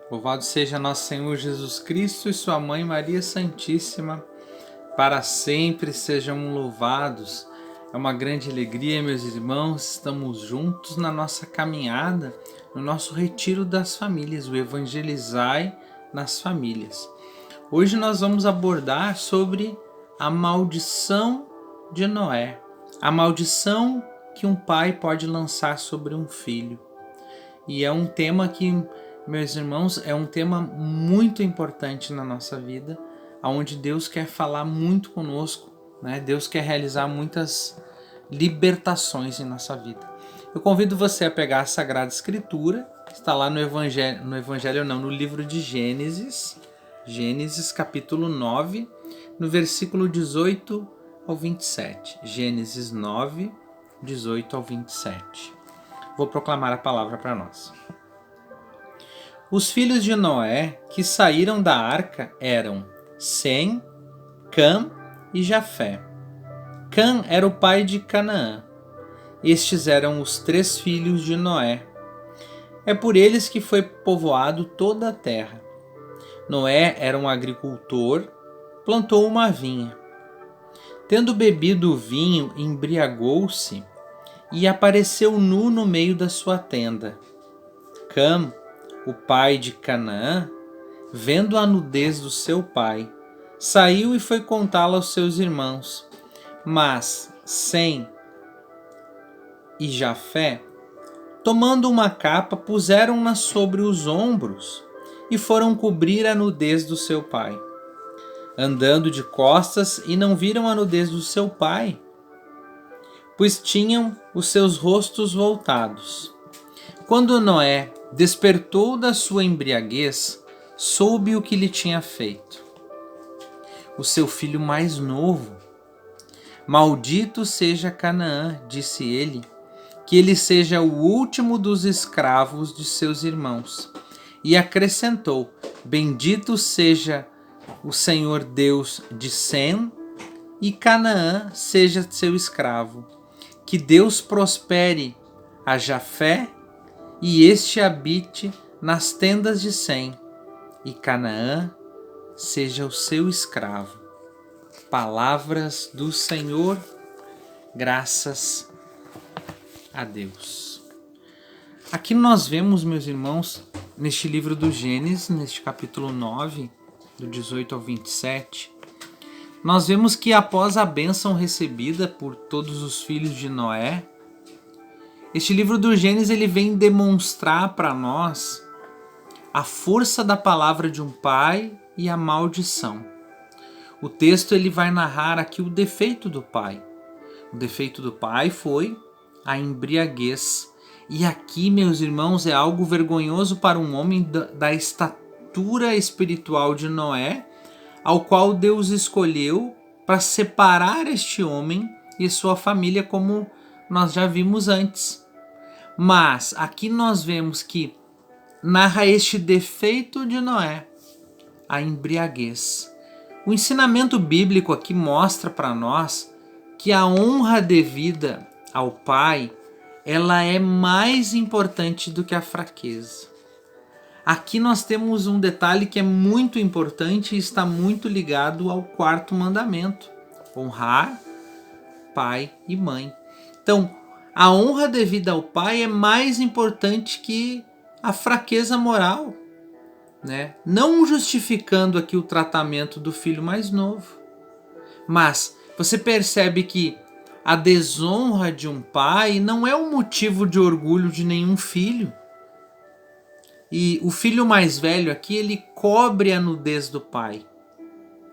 Louvado seja nosso Senhor Jesus Cristo e sua mãe Maria Santíssima, para sempre sejam louvados. É uma grande alegria, meus irmãos, estamos juntos na nossa caminhada, no nosso retiro das famílias, o Evangelizai nas famílias. Hoje nós vamos abordar sobre a maldição de Noé, a maldição que um pai pode lançar sobre um filho. E é um tema que, meus irmãos, é um tema muito importante na nossa vida, onde Deus quer falar muito conosco, né? Deus quer realizar muitas libertações em nossa vida. Eu convido você a pegar a Sagrada Escritura, está lá no livro de Gênesis, Gênesis capítulo 9, no versículo 18 ao 27. Gênesis 9, 18 ao 27. Vou proclamar a palavra para nós. Os filhos de Noé que saíram da arca eram Sem, Cam e Jafé. Cam era o pai de Canaã. Estes eram os 3 filhos de Noé. É por eles que foi povoado toda a terra. Noé era um agricultor, plantou uma vinha. Tendo bebido o vinho, embriagou-se e apareceu nu no meio da sua tenda. Cam, o pai de Canaã, vendo a nudez do seu pai, saiu e foi contá-la aos seus irmãos. Mas Sem e Jafé, tomando uma capa, puseram-na sobre os ombros e foram cobrir a nudez do seu pai, andando de costas, e não viram a nudez do seu pai, pois tinham os seus rostos voltados. Quando Noé despertou da sua embriaguez, soube o que lhe tinha feito o seu filho mais novo. Maldito seja Canaã, disse ele, que ele seja o último dos escravos de seus irmãos. E acrescentou: bendito seja o Senhor Deus de Sem, e Canaã seja seu escravo. Que Deus prospere a Jafé, e este habite nas tendas de Sem, e Canaã seja o seu escravo. Palavras do Senhor, graças a Deus. Aqui nós vemos, meus irmãos, neste livro do Gênesis, neste capítulo 9, do 18 ao 27, nós vemos que após a bênção recebida por todos os filhos de Noé, este livro do Gênesis ele vem demonstrar para nós a força da palavra de um pai e a maldição. O texto ele vai narrar aqui o defeito do pai. O defeito do pai foi a embriaguez. E aqui, meus irmãos, é algo vergonhoso para um homem da estatura espiritual de Noé, ao qual Deus escolheu para separar este homem e sua família, como nós já vimos antes. Mas aqui nós vemos que narra este defeito de Noé, a embriaguez. O ensinamento bíblico aqui mostra para nós que a honra devida ao pai, ela é mais importante do que a fraqueza. Aqui nós temos um detalhe que é muito importante e está muito ligado ao 4º mandamento: honrar pai e mãe. Então, a honra devida ao pai é mais importante que a fraqueza moral, né? Não justificando aqui o tratamento do filho mais novo, mas você percebe que a desonra de um pai não é um motivo de orgulho de nenhum filho. E o filho mais velho aqui, ele cobre a nudez do pai,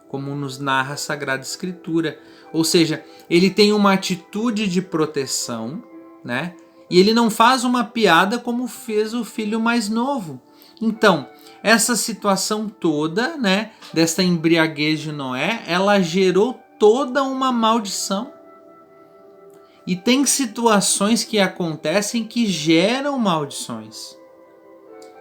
como nos narra a Sagrada Escritura. Ou seja, ele tem uma atitude de proteção, né? E ele não faz uma piada como fez o filho mais novo. Então, essa situação toda, né, desta embriaguez de Noé, ela gerou toda uma maldição. E tem situações que acontecem que geram maldições.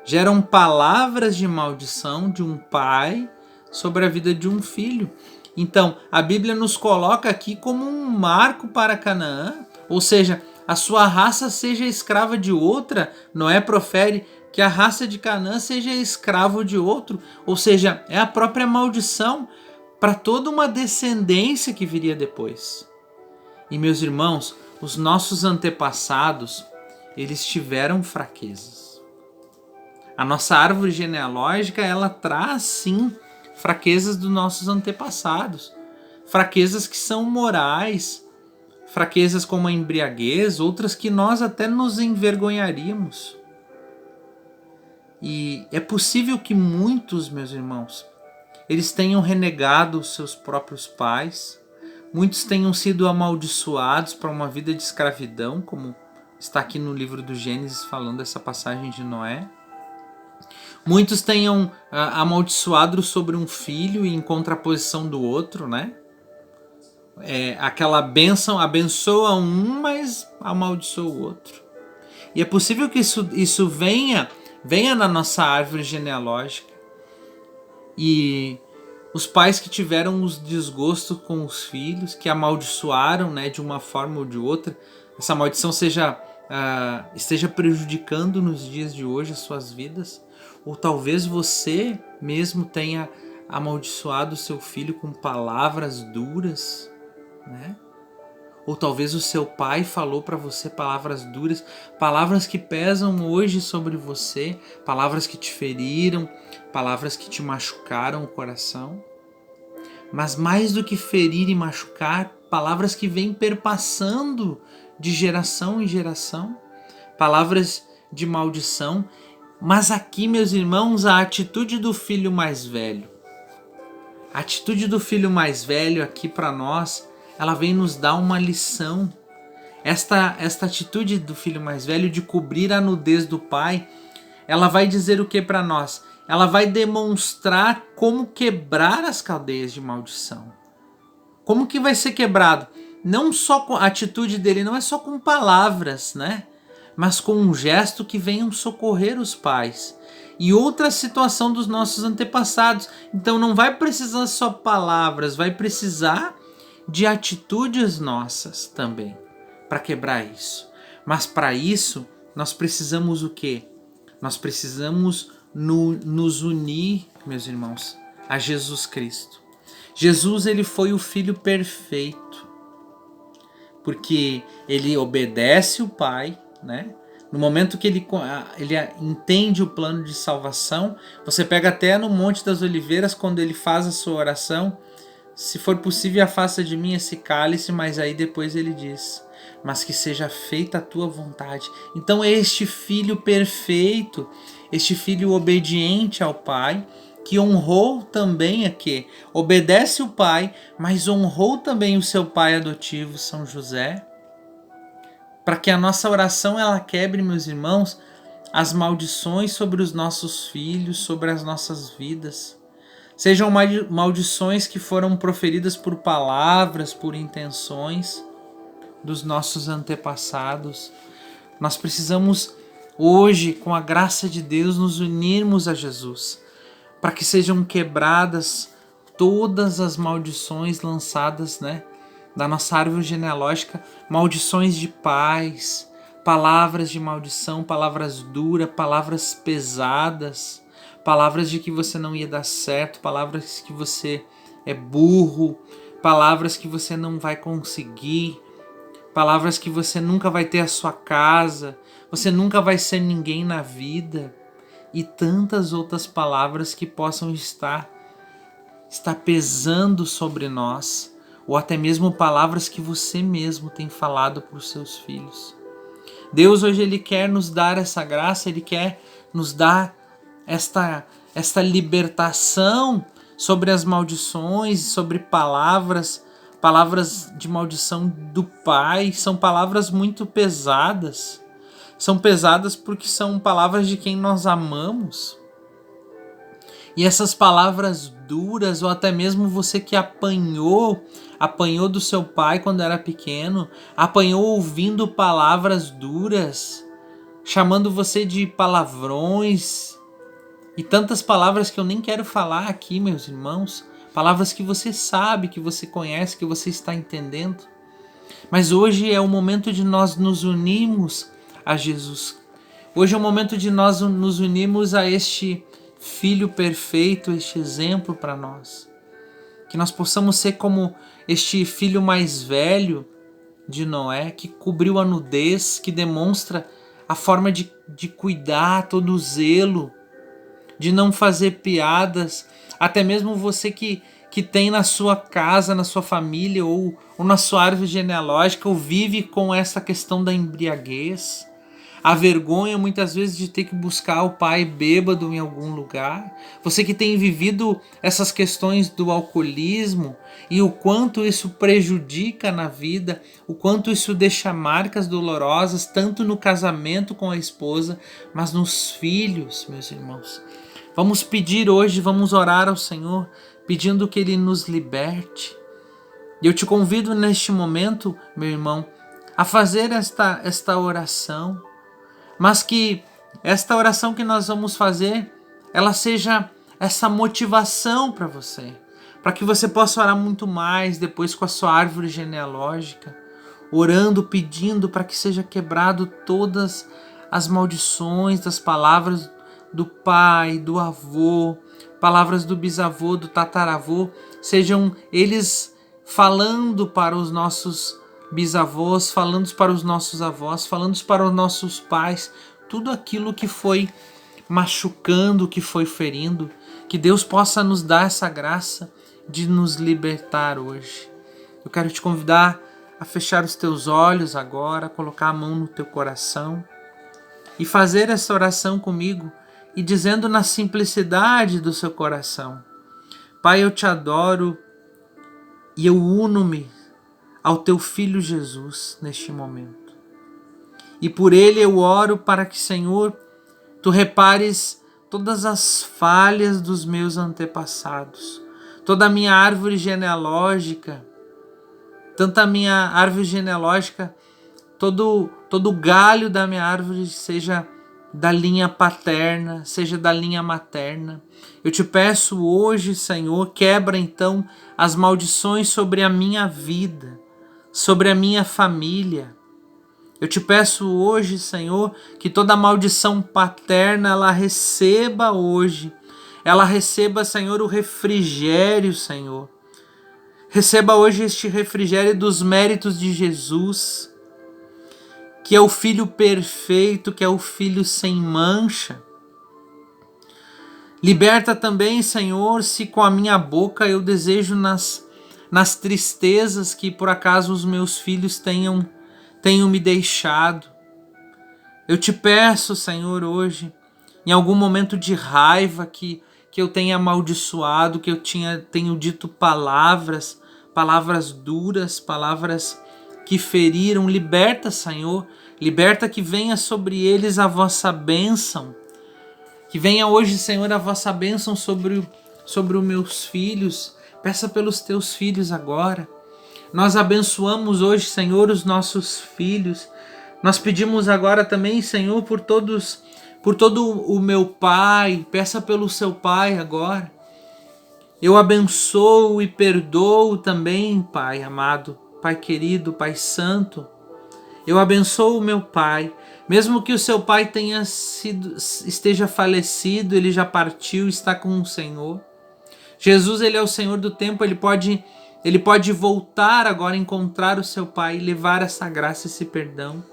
Geram palavras de maldição de um pai sobre a vida de um filho. Então, a Bíblia nos coloca aqui como um marco para Canaã, ou seja, a sua raça seja escrava de outra. Noé profere que a raça de Canaã seja escravo de outro, ou seja, é a própria maldição para toda uma descendência que viria depois. E meus irmãos, os nossos antepassados, eles tiveram fraquezas. A nossa árvore genealógica, ela traz sim fraquezas dos nossos antepassados, fraquezas que são morais, fraquezas como a embriaguez, outras que nós até nos envergonharíamos. E é possível que muitos, meus irmãos, eles tenham renegado os seus próprios pais, muitos tenham sido amaldiçoados para uma vida de escravidão, como está aqui no livro do Gênesis falando essa passagem de Noé. Muitos tenham amaldiçoado sobre um filho em contraposição do outro, né? Aquela bênção abençoa um, mas amaldiçoa o outro. E é possível que isso venha na nossa árvore genealógica. E os pais que tiveram os desgostos com os filhos, que amaldiçoaram, né, de uma forma ou de outra, essa maldição esteja prejudicando nos dias de hoje as suas vidas. Ou talvez você mesmo tenha amaldiçoado o seu filho com palavras duras, né? Ou talvez o seu pai falou para você palavras duras, palavras que pesam hoje sobre você, palavras que te feriram, palavras que te machucaram o coração. Mas mais do que ferir e machucar, palavras que vêm perpassando de geração em geração, palavras de maldição. Mas aqui, meus irmãos, a atitude do filho mais velho. A atitude do filho mais velho aqui para nós, ela vem nos dar uma lição. Esta atitude do filho mais velho de cobrir a nudez do pai, ela vai dizer o que para nós? Ela vai demonstrar como quebrar as cadeias de maldição. Como que vai ser quebrado? Não só com a atitude dele, não é só com palavras, né? Mas com um gesto que venham socorrer os pais. E outra situação dos nossos antepassados. Então não vai precisar só palavras, vai precisar de atitudes nossas também para quebrar isso. Mas para isso nós precisamos o quê? Nós precisamos nos unir, meus irmãos, a Jesus Cristo. Jesus, ele foi o filho perfeito, porque ele obedece o Pai, né? No momento que ele entende o plano de salvação, você pega até no Monte das Oliveiras, quando ele faz a sua oração, se for possível, afasta de mim esse cálice, mas aí depois ele diz, mas que seja feita a tua vontade. Então é este filho perfeito, este filho obediente ao Pai, que honrou também aqui, obedece o Pai, mas honrou também o seu pai adotivo, São José, para que a nossa oração ela quebre, meus irmãos, as maldições sobre os nossos filhos, sobre as nossas vidas. Sejam maldições que foram proferidas por palavras, por intenções dos nossos antepassados. Nós precisamos hoje, com a graça de Deus, nos unirmos a Jesus, para que sejam quebradas todas as maldições lançadas, né, da nossa árvore genealógica, maldições de pais, palavras de maldição, palavras duras, palavras pesadas, palavras de que você não ia dar certo, palavras que você é burro, palavras que você não vai conseguir, palavras que você nunca vai ter a sua casa, você nunca vai ser ninguém na vida, e tantas outras palavras que possam estar pesando sobre nós, ou até mesmo palavras que você mesmo tem falado para os seus filhos. Deus hoje ele quer nos dar essa graça, ele quer nos dar esta libertação sobre as maldições, sobre palavras de maldição do Pai. São palavras muito pesadas. São pesadas porque são palavras de quem nós amamos. E essas palavras duras, ou até mesmo você que apanhou do seu pai quando era pequeno, apanhou ouvindo palavras duras, chamando você de palavrões, e tantas palavras que eu nem quero falar aqui, meus irmãos, palavras que você sabe, que você conhece, que você está entendendo. Mas hoje é o momento de nós nos unirmos a Jesus. Hoje é o momento de nós nos unirmos a este Filho perfeito, este exemplo para nós. Que nós possamos ser como este filho mais velho de Noé, que cobriu a nudez, que demonstra a forma de cuidar, todo o zelo, de não fazer piadas. Até mesmo você que tem na sua casa, na sua família ou na sua árvore genealógica, ou vive com essa questão da embriaguez, a vergonha muitas vezes de ter que buscar o pai bêbado em algum lugar. Você que tem vivido essas questões do alcoolismo e o quanto isso prejudica na vida, o quanto isso deixa marcas dolorosas, tanto no casamento com a esposa, mas nos filhos, meus irmãos. Vamos pedir hoje, vamos orar ao Senhor, pedindo que Ele nos liberte. E eu te convido neste momento, meu irmão, a fazer esta oração, mas que esta oração que nós vamos fazer, ela seja essa motivação para você, para que você possa orar muito mais depois com a sua árvore genealógica, orando, pedindo para que seja quebrado todas as maldições das palavras do pai, do avô, palavras do bisavô, do tataravô, sejam eles falando para os nossos bisavós, falando para os nossos avós, falando para os nossos pais, tudo aquilo que foi machucando, que foi ferindo, que Deus possa nos dar essa graça de nos libertar hoje. Eu quero te convidar a fechar os teus olhos agora, colocar a mão no teu coração e fazer essa oração comigo e dizendo na simplicidade do seu coração: Pai, eu te adoro e eu uno-me ao teu Filho Jesus neste momento. E por ele eu oro para que, Senhor, tu repares todas as falhas dos meus antepassados, toda a minha árvore genealógica, todo o galho da minha árvore seja da linha paterna, seja da linha materna. Eu te peço hoje, Senhor, quebra então as maldições sobre a minha vida, sobre a minha família. Eu te peço hoje, Senhor, que toda maldição paterna ela receba hoje. Ela receba, Senhor, o refrigério, Senhor. Receba hoje este refrigério dos méritos de Jesus, que é o Filho perfeito, que é o Filho sem mancha. Liberta também, Senhor, se com a minha boca eu desejo nas tristezas que por acaso os meus filhos tenham me deixado. Eu te peço, Senhor, hoje, em algum momento de raiva que eu tenha amaldiçoado, que eu tenho dito palavras duras, palavras que feriram, liberta, Senhor, liberta que venha sobre eles a vossa bênção, que venha hoje, Senhor, a vossa bênção sobre os meus filhos. Peça pelos teus filhos agora. Nós abençoamos hoje, Senhor, os nossos filhos. Nós pedimos agora também, Senhor, por todo o meu pai. Peça pelo seu pai agora. Eu abençoo e perdoo também, Pai amado, Pai querido, Pai santo. Eu abençoo o meu pai, mesmo que o seu pai esteja falecido, ele já partiu, está com o Senhor. Jesus, ele é o Senhor do tempo, ele pode voltar agora, encontrar o seu pai e levar essa graça, esse perdão.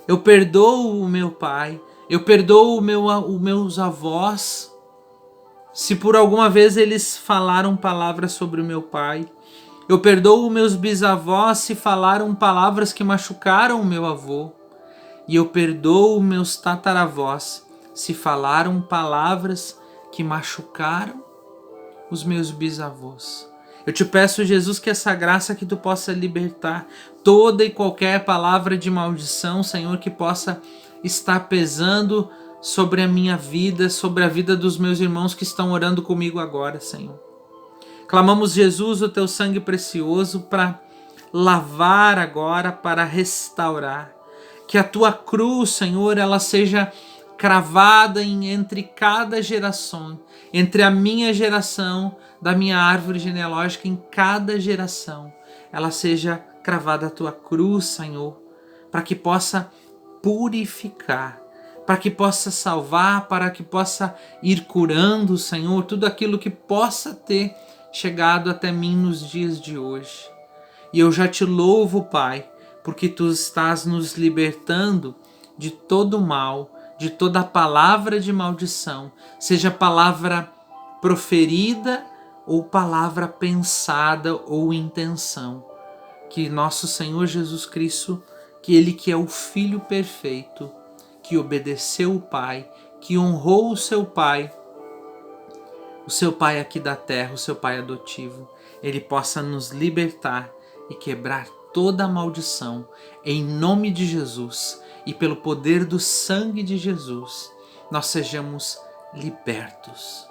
Eu perdoo o meu pai, eu perdoo os meus avós, se por alguma vez eles falaram palavras sobre o meu pai. Eu perdoo meus bisavós se falaram palavras que machucaram o meu avô. E eu perdoo meus tataravós se falaram palavras que machucaram os meus bisavós. Eu te peço, Jesus, que essa graça que tu possa libertar toda e qualquer palavra de maldição, Senhor, que possa estar pesando sobre a minha vida, sobre a vida dos meus irmãos que estão orando comigo agora, Senhor. Clamamos, Jesus, o teu sangue precioso para lavar agora, para restaurar. Que a tua cruz, Senhor, ela seja cravada entre cada geração, entre a minha geração, da minha árvore genealógica, em cada geração. Ela seja cravada a tua cruz, Senhor, para que possa purificar, para que possa salvar, para que possa ir curando, Senhor, tudo aquilo que possa ter chegado até mim nos dias de hoje. E eu já te louvo, Pai, porque tu estás nos libertando de todo mal, de toda palavra de maldição, seja palavra proferida ou palavra pensada ou intenção. Que nosso Senhor Jesus Cristo, que Ele que é o Filho perfeito, que obedeceu o Pai, que honrou o seu Pai aqui da terra, o seu Pai adotivo, Ele possa nos libertar e quebrar toda a maldição, em nome de Jesus, e pelo poder do sangue de Jesus, nós sejamos libertos.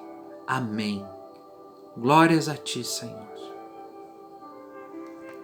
Amém. Glórias a ti, Senhor.